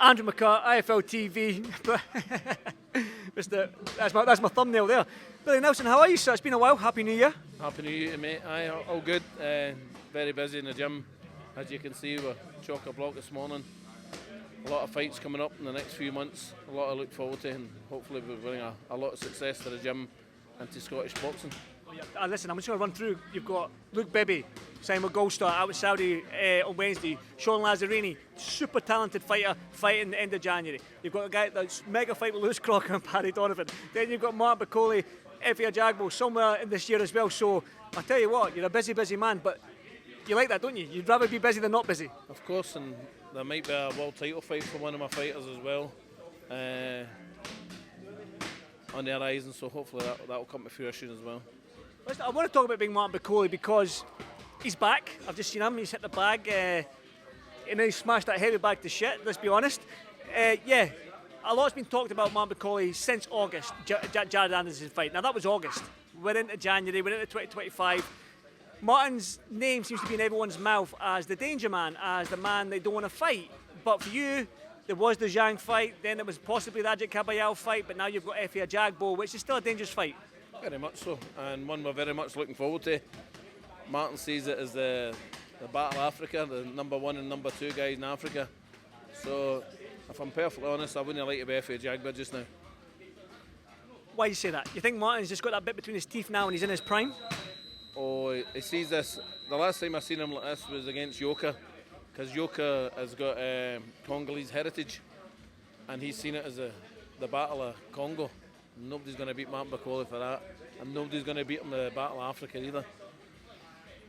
Andrew McCart, iFLTV. That's my thumbnail there. Billy Nelson, how are you, sir? It's been a while. Happy New Year. Happy New Year, mate. Aye, all good. Very busy in the gym. As you can see, we're chock-a-block this morning. A lot of fights coming up in the next few months. A lot to look forward to, and hopefully we'll bring a lot of success to the gym and to Scottish boxing. Listen, I'm just going to run through. You've got Luke Bibby, signed with Gold Star, out with Saudi on Wednesday. Sean Lazzarini, super talented fighter, fighting the end of January. You've got a guy that's mega fight with Lewis Crocker and Paddy Donovan. Then you've got Martin Bakole, Efe Ajagba somewhere in this year as well. So I tell you what, you're a busy man, but you like that, don't you? You'd rather be busy than not busy. Of course, and there might be a world title fight for one of my fighters as well on the horizon. So hopefully that will come to fruition as well. Listen, I want to talk about Big Martin Bakole because he's back. I've just seen him. He's hit the bag, and then he smashed that heavy bag to shit. Let's be honest. Yeah, a lot's been talked about Martin Bakole since August. Jared Anderson's fight. Now that was August. We're into January. We're into 2025. Martin's name seems to be in everyone's mouth as the danger man, as the man they don't want to fight. But for you, there was the Zhang fight. Then there was possibly the Ajagba fight. But now you've got Efe Ajagba, which is still a dangerous fight. Very much so, and one we're very much looking forward to. Martin sees it as the Battle of Africa, the number 1 and number 2 guys in Africa. So, if I'm perfectly honest, I wouldn't like to be Efe Ajagba just now. Why do you say that? You think Martin's just got that bit between his teeth now and he's in his prime? Oh, he sees this. The last time I seen him like this was against Yoka, because Yoka has got Congolese heritage, and he's seen it as the Battle of Congo. Nobody's going to beat Martin Bakole for that, and nobody's going to beat him in the Battle of Africa either.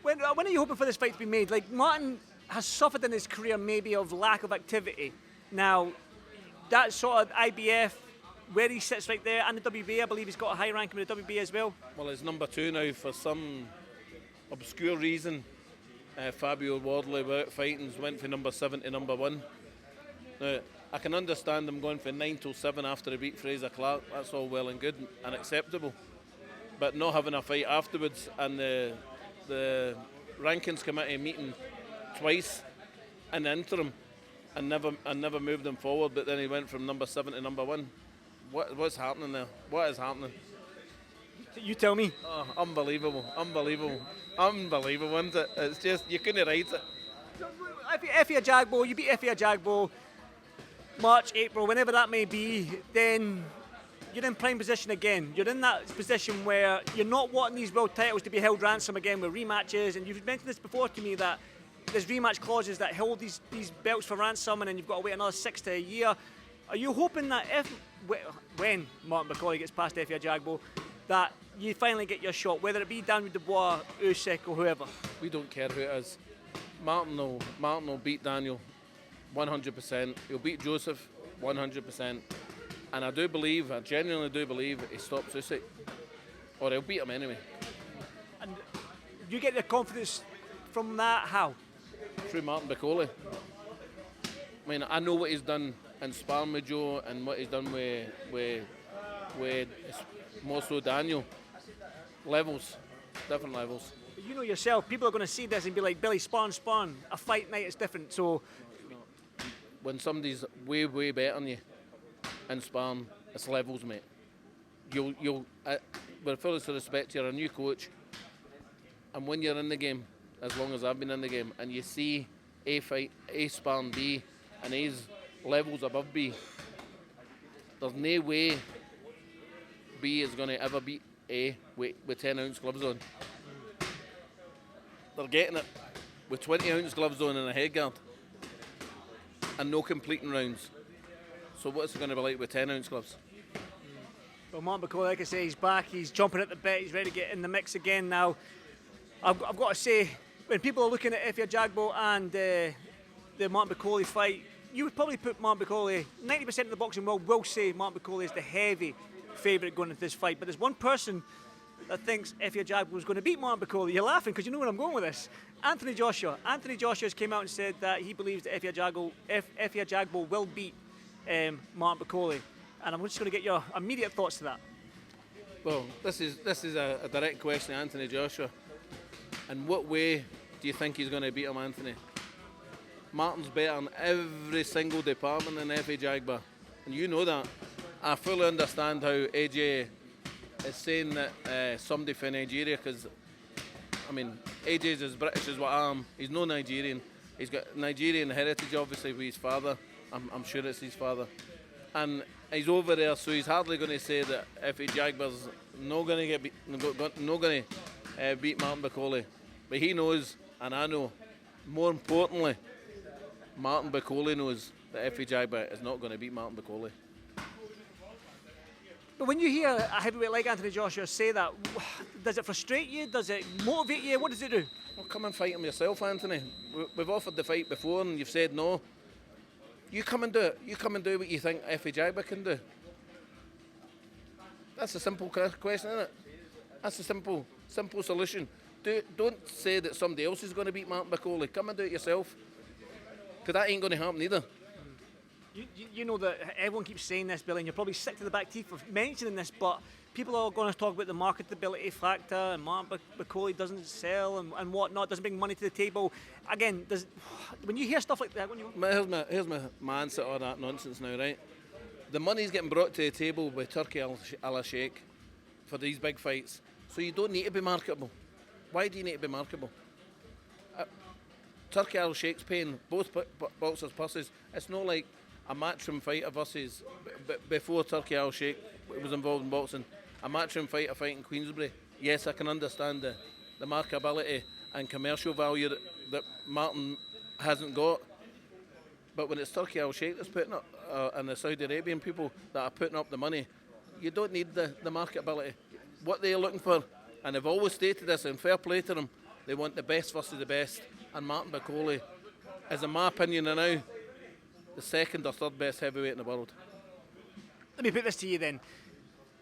When are you hoping for this fight to be made? Like, Martin has suffered in his career maybe of lack of activity. Now, that sort of IBF, where he sits right there, and the WBA, I believe he's got a high ranking with the WBA as well. Well, he's number 2 now for some obscure reason. Fabio Wardley, without fighting, went from number 7 to number 1. Now, I can understand him going from 9 till 7 after he beat Fraser Clark. That's all well and good and acceptable. But not having a fight afterwards, and the rankings committee meeting twice in the interim and never moved him forward. But then he went from number 7 to number 1. What's happening there? What is happening? You tell me. Oh, unbelievable, isn't it? It's just, you couldn't write it. Efe Ajagba, you beat Efe Ajagba, March, April, whenever that may be, then you're in prime position again. You're in that position where you're not wanting these world titles to be held ransom again with rematches, and you've mentioned this before to me that there's rematch clauses that hold these belts for ransom, and then you've got to wait another 6 to a year. Are you hoping that when Martin Bakole gets past Efe Ajagba, that you finally get your shot, whether it be Daniel Dubois, Usyk or whoever? We don't care who it is. Martin will beat Daniel 100%. He'll beat Joseph 100%. And I genuinely do believe he stops Usyk. Or he'll beat him anyway. And you get the confidence from that, how? Through Martin Bakole. I mean, I know what he's done in sparring with Joe and what he's done with more so Daniel. Different levels. You know yourself, people are going to see this and be like, Billy, spawn. A fight night is different, so... When somebody's way better than you in sparring, it's levels, mate. With fullest respect, you're a new coach, and when you're in the game, as long as I've been in the game, and you see A fight, A sparring B, and A's levels above B, there's no way B is going to ever beat A with 10-ounce gloves on. They're getting it with 20-ounce gloves on and a headguard and no completing rounds. So what's it going to be like with 10-ounce gloves? Well, Martin Bakole, like I say, he's back. He's jumping at the bit. He's ready to get in the mix again now. I've got to say, when people are looking at Efe Ajagba and the Martin Bakole fight, you would probably put Martin Bakole, 90% of the boxing world will say Martin Bakole is the heavy favourite going into this fight. But there's one person that thinks Efe Ajagba was going to beat Martin Bakole. You're laughing because you know where I'm going with this. Anthony Joshua. Anthony Joshua came out and said that he believes that Efe Ajagba will beat Martin Bakole. And I'm just going to get your immediate thoughts to that. Well, this is a direct question to Anthony Joshua. In what way do you think he's going to beat him, Anthony? Martin's better in every single department than Efe Ajagba, and you know that. I fully understand how AJ is saying that somebody for Nigeria, because I mean AJ's as British as what I am. He's no Nigerian. He's got Nigerian heritage, obviously, with his father. I'm sure it's his father, and he's over there, so he's hardly going to say that Efe Ajagba's not going to get beat Martin Bakole. But he knows, and I know, more importantly, Martin Bakole knows that Efe Ajagba is not going to beat Martin Bakole. But when you hear a heavyweight like Anthony Joshua say that, does it frustrate you? Does it motivate you? What does it do? Well, come and fight him yourself, Anthony. We've offered the fight before and you've said no. You come and do it. You come and do what you think Efe Ajagba can do. That's a simple question, isn't it? That's a simple solution. Don't say that somebody else is going to beat Martin Bakole. Come and do it yourself. Because that ain't going to happen either. You know that everyone keeps saying this, Billy, and you're probably sick to the back teeth of mentioning this, but people are going to talk about the marketability factor, and Martin Bakole doesn't sell and whatnot, doesn't bring money to the table. Again, when you hear stuff like that, here's my answer to all that nonsense now, right? The money's getting brought to the table by Turkey Al Sheikh for these big fights, so you don't need to be marketable. Why do you need to be marketable? Turkey Al Sheikh's paying both boxers' purses. It's not like a matchroom fighter versus before Turkey Al Sheikh was involved in boxing. A matchroom fighter fighting Queensbury. Yes, I can understand the marketability and commercial value that Martin hasn't got. But when it's Turkey Al Sheikh that's putting up, and the Saudi Arabian people that are putting up the money, you don't need the marketability. What they're looking for, and they've always stated this, and fair play to them, they want the best versus the best. And Martin Bakole is, in my opinion now, the second or third best heavyweight in the world. Let me put this to you then.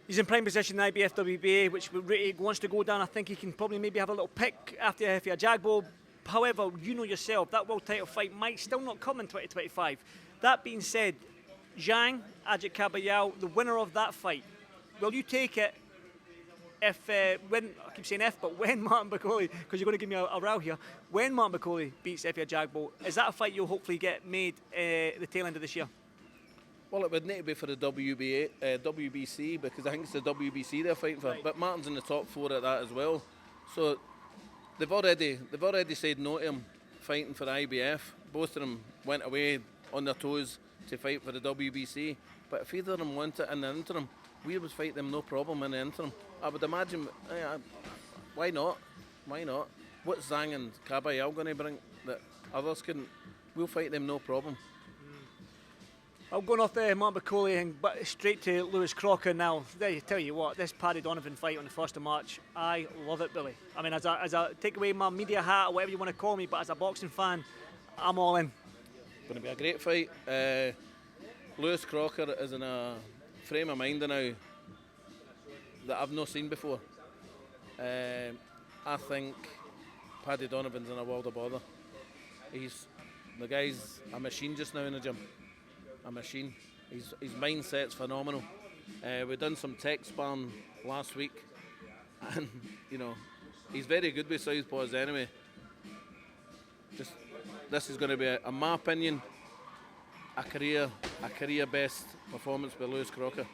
He's in prime position in the IBF WBA, which wants to go down. I think he can probably maybe have a little pick after Efe Ajagba. However, you know yourself, that world title fight might still not come in 2025. That being said, Zhang Ajagba, the winner of that fight, will you take it when Martin Bakole, because you're going to give me a row here, when Martin Bakole beats Efe Ajagba, is that a fight you'll hopefully get made the tail end of this year? Well, it would need to be for the WBC, because I think it's the WBC they're fighting for. Right. But Martin's in the top 4 at that as well. So they've already said no to him fighting for the IBF. Both of them went away on their toes to fight for the WBC. But if either of them want it in the interim, we would fight them no problem in the interim. I would imagine, why not? Why not? What's Zhang and Kabayel going to bring that others couldn't? We'll fight them no problem. I'm going off the Martin Bakole and straight to Lewis Crocker now. Tell you what, this Paddy Donovan fight on the 1st of March, I love it, Billy. I mean, as a take away my media hat or whatever you want to call me, but as a boxing fan, I'm all in. It's going to be a great fight. Lewis Crocker is in a frame of mind now that I've not seen before. I think Paddy Donovan's in a world of bother. The guy's a machine just now in the gym. A machine. His mindset's phenomenal. We've done some tech sparring last week, and he's very good with southpaws anyway. This is going to be, in my opinion, a career best performance by Lewis Crocker.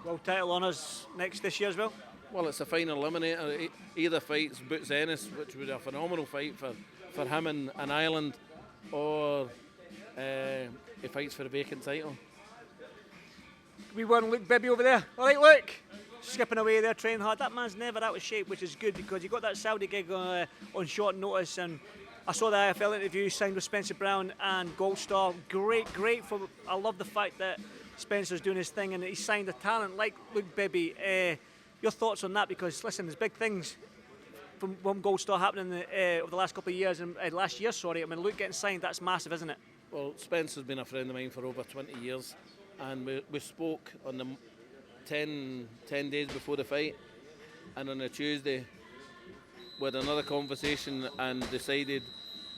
World title honours this year as well? Well, it's a final eliminator. Either fights Boots Ennis, which would be a phenomenal fight for him in Ireland, or he fights for a vacant title. We want Luke Bibby over there. All right, Luke. Skipping away there, training hard. That man's never out of shape, which is good because he got that Saudi gig on short notice, and I saw the IFL interview signed with Spencer Brown and Gold Star. Great. I love the fact that Spencer's doing his thing and he signed a talent like Luke Bibby. Your thoughts on that? Because listen, there's big things from Gold Star happening over the last couple of years, and last year, sorry. I mean, Luke getting signed, that's massive, isn't it? Well, Spencer's been a friend of mine for over 20 years, and we spoke on the 10 days before the fight, and on a Tuesday we had another conversation and decided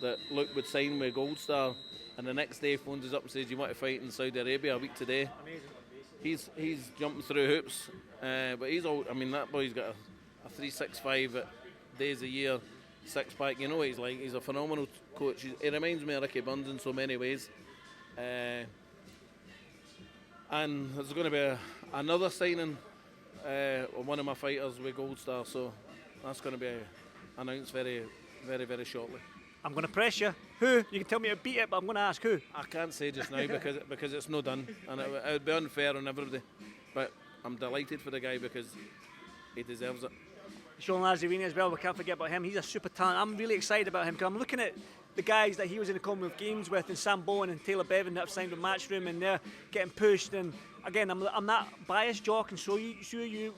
that Luke would sign with Gold Star, and the next day he phones us up and says, "You want to fight in Saudi Arabia a week today?" Amazing. He's jumping through hoops, but he's all. I mean, that boy's got a 365 days a year, 6-pack. You know what he's like. He's a phenomenal coach. He reminds me of Ricky Burns in so many ways. And there's going to be another signing of one of my fighters with Gold Star, so that's going to be announced very, very, very shortly. I'm going to press you. Who? You can tell me to beat it, but I'm going to ask who. I can't say just now because it's no done, and it would be unfair on everybody. But I'm delighted for the guy because he deserves it. Sean Lazzarini as well, we can't forget about him. He's a super talent. I'm really excited about him because I'm looking at the guys that he was in the Commonwealth Games with, and Sam Bowen and Taylor Bevan that have signed with Matchroom, and they're getting pushed. And again, I'm that biased jock, and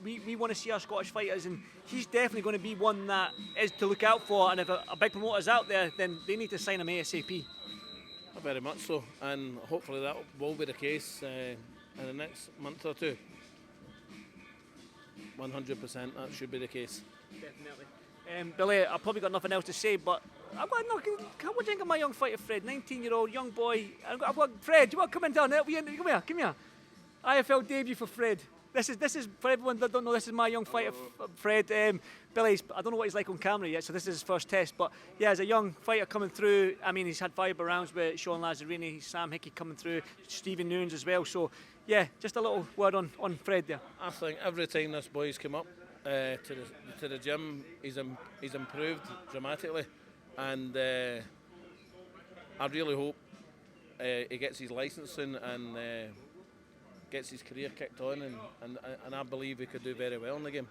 we want to see our Scottish fighters, and he's definitely going to be one that is to look out for. And if a big promoter's out there, then they need to sign him ASAP. Very much so, and hopefully that will be the case in the next month or two. 100%, that should be the case. Definitely. Billy, I've probably got nothing else to say, but I've got what do you think of my young fighter, Fred? 19-year-old young boy. I've got Fred. Do you want to come in down there? Come here. IFL debut for Fred. This is for everyone that don't know. This is my young fighter, Fred. Billy's. I don't know what he's like on camera yet, so this is his first test. But yeah, as a young fighter coming through, I mean, he's had 5 rounds with Sean Lazzarini, Sam Hickey coming through, Stephen Nunes as well. So yeah, just a little word on Fred there. I think every time this boy's come up to the gym, he's improved dramatically, and I really hope he gets his licence soon and gets his career kicked on, and I believe he could do very well in the game.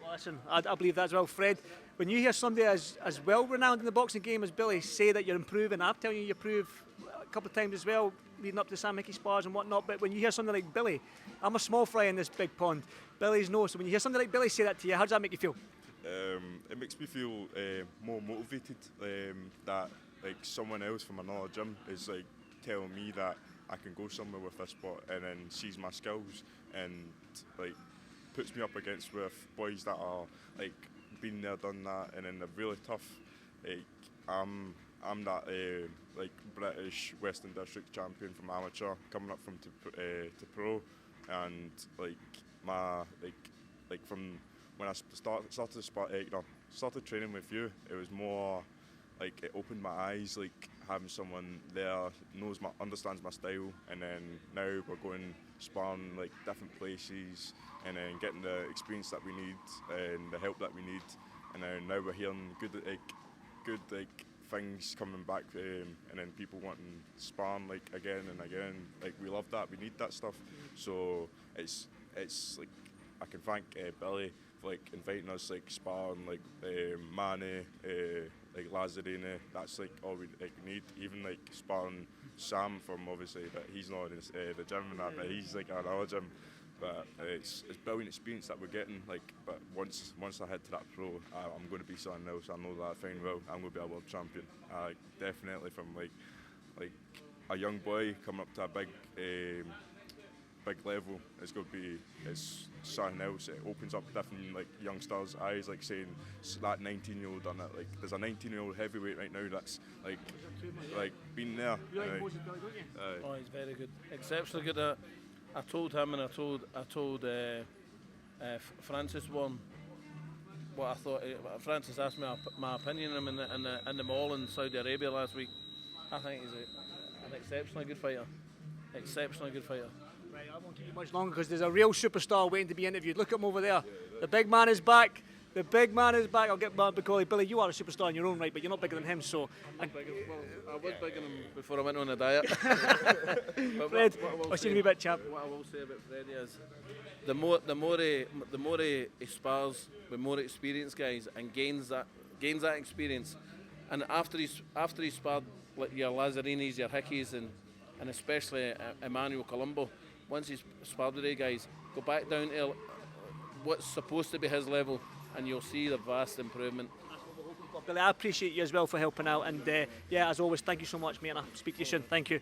Well, listen, I believe that as well, Fred. When you hear somebody as well renowned in the boxing game as Billy say that you're improving, I'm telling you, you improve a couple of times as well, leading up to Sam Hickey spars and whatnot. But when you hear something like Billy, I'm a small fry in this big pond. Billy's no. So when you hear something like Billy say that to you, how does that make you feel? It makes me feel more motivated. That like someone else from another gym is like telling me that I can go somewhere with this sport, and then sees my skills and like puts me up against with boys that are like been there, done that, and then they're really tough. Like I'm that like British Western District champion from amateur coming up from to pro, and like my like from when I started training with you, it was more like it opened my eyes, like having someone there understands my style, and then now we're going sparring like different places, and then getting the experience that we need and the help that we need, and then now we're hearing good things coming back, and then people wanting sparring like again and again. Like we love that, we need that stuff. So it's like I can thank Billy for like inviting us like sparring like Manny, like Lazzarini. That's like all we like need. Even like sparring Sam from obviously, but he's not in the gym and that, but he's like at our gym. But it's brilliant experience that we're getting. Like, but once I head to that pro, I'm going to be something else. I know that fine well. I'm going to be a world champion. Definitely from like a young boy coming up to a big level. It's something else. It opens up different like youngsters' eyes. Like saying that 19-year-old done it. Like there's a 19-year-old heavyweight right now that's like been there. You like Moses Billy, don't you? Oh, he's very good, exceptionally good. I told him, and I told Francis one what I thought. Francis asked me my opinion on him in the mall in Saudi Arabia last week. I think he's an exceptionally good fighter. Exceptionally good fighter. Right, I won't keep you much longer because there's a real superstar waiting to be interviewed. Look at him over there. The big man is back. The big man is back. I'll get Martin Bakole. Billy, you are a superstar in your own right, but you're not bigger than him, so... I was bigger than him before I went on a diet. Fred, what's your wee bit, chap? What I will say about Freddie is the more he spars with more experienced guys and gains that experience, and after he sparred like your Lazzarinis, your Hickeys, and especially Emmanuel Colombo, once he's sparred with these guys, go back down to what's supposed to be his level, and you'll see the vast improvement. Billy, I appreciate you as well for helping out, and yeah, as always, thank you so much, mate, and I'll speak to you soon. Thank you.